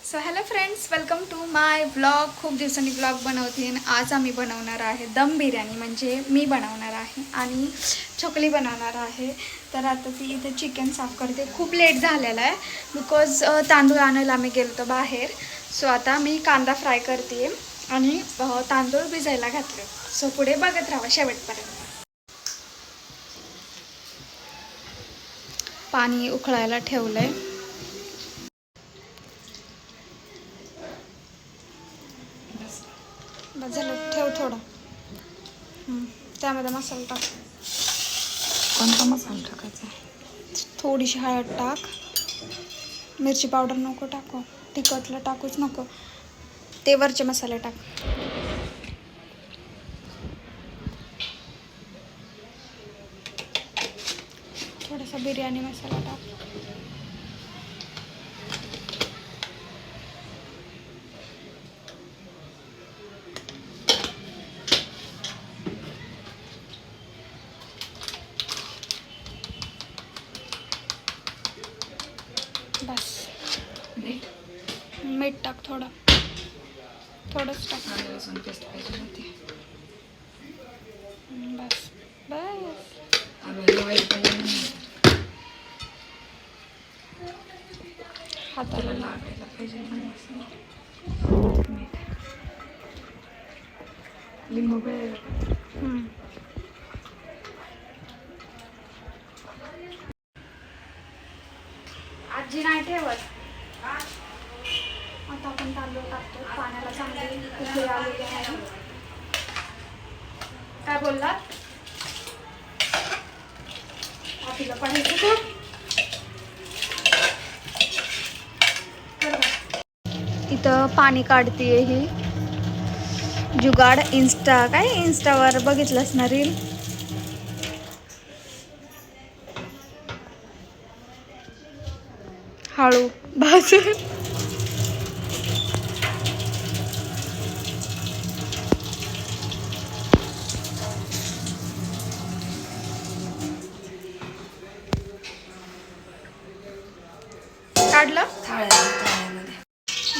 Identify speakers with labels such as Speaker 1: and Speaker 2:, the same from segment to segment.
Speaker 1: So hello friends, welcome to my vlog. खूप दिवसांनी vlog बनवते आणि आज आम्ही बनवणार आहे दम बिर्याणी. म्हणजे मी बनवणार आहे आणि चकली बनवणार आहे. तर आता ती इथे चिकन साफ करते. खूप लेट झालेला आहे बिकॉज तांदूळ आणायला आम्ही गेलो होतो बाहेर. सो आता मी कांदा फ्राय करते आणि तांदूळ भिजायला घातले. सो पुढे बघत राहा शेवटपर्यंत. पाणी उकळायला ठेवलं आहे. बस झालं, ठेव थोडं. त्यामध्ये मसाला टाक.
Speaker 2: कोणता मसाला टाकायचा?
Speaker 1: थोडीशी हळद टाक. मिरची पावडर नको टाकू, तिखटला टाकूच नको. ते वरचे मसाले टाक. थोडासा बिर्याणी मसाला टाक. बस. मीठ टाक थोडं, थोडंच टाक.
Speaker 2: लसूण पेस्ट पाहिजे होती.
Speaker 1: बस बस.
Speaker 2: हाताला लागायला पाहिजे मसाला. मीठ, लिंबू पिळायला.
Speaker 1: आजी नाही ठेवत. आता आपण तांदूळ टाकतो. पाण्याला चांगली उकळी आलेली आहे. काय बोललात? आपल्याला पाहिजे इथं पाणी काढतीये ही जुगाड. इंस्टावर बघितलंस ना रील. हळू भाजून. काढलं.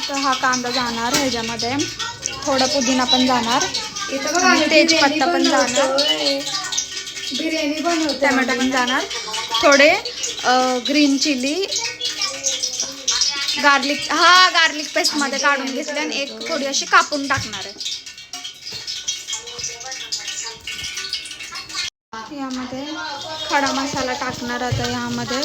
Speaker 1: तर हा कांदा जाणार ह्याच्यामध्ये. थोडा पुदिना पण जाणार. तेजपत्ता पण जाणार. बिर्याणी बनवतो. टमॅटो पण जाणार. थोडे ग्रीन चिली, गार्लिक पेस्ट मध्ये काढून घेतले आणि एक थोडी अशी कापून टाकणार आहे. यामध्ये खडा मसाला टाकणार आता. यामध्ये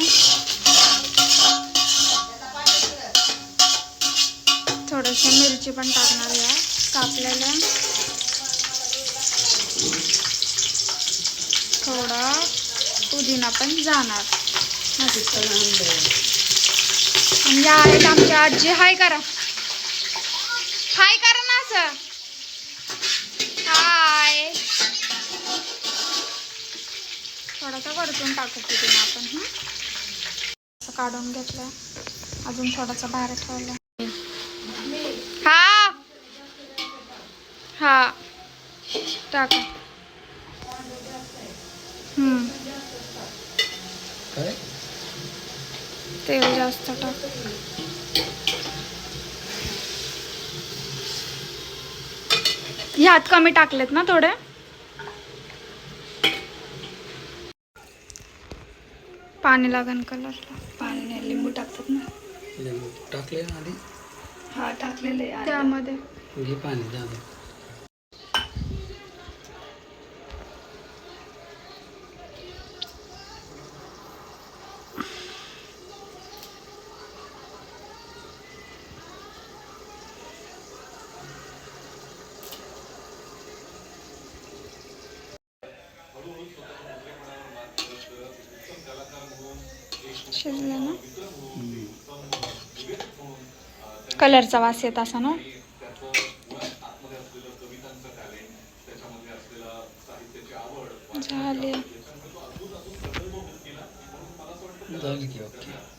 Speaker 1: थोडीशी मिरची पण टाकणार या कापलेल्या. थोडा पुदिना पण जाणार. या आहेत आमच्या आजी. हाय करा, हाय करा ना असं. हाय. थोडासा वरतून टाकू पुदिना आपण. असं काढून घेतलं. अजून थोडासा बाहेर ठेवलं. हा टाका. तेल जास्त टाक. ह्यात कमी टाकलेत ना थोडे. पाणी लागन कलरला.
Speaker 2: पाणी नाही, लिंबू टाकतात ना.
Speaker 3: लिंबू टाकले आधी.
Speaker 2: हा टाकलेले
Speaker 1: त्यामध्ये.
Speaker 3: घे पाणी झालं.
Speaker 1: शिजलं ना. कलरचा वास येत असा ना. झाले.
Speaker 3: झाली की ओके.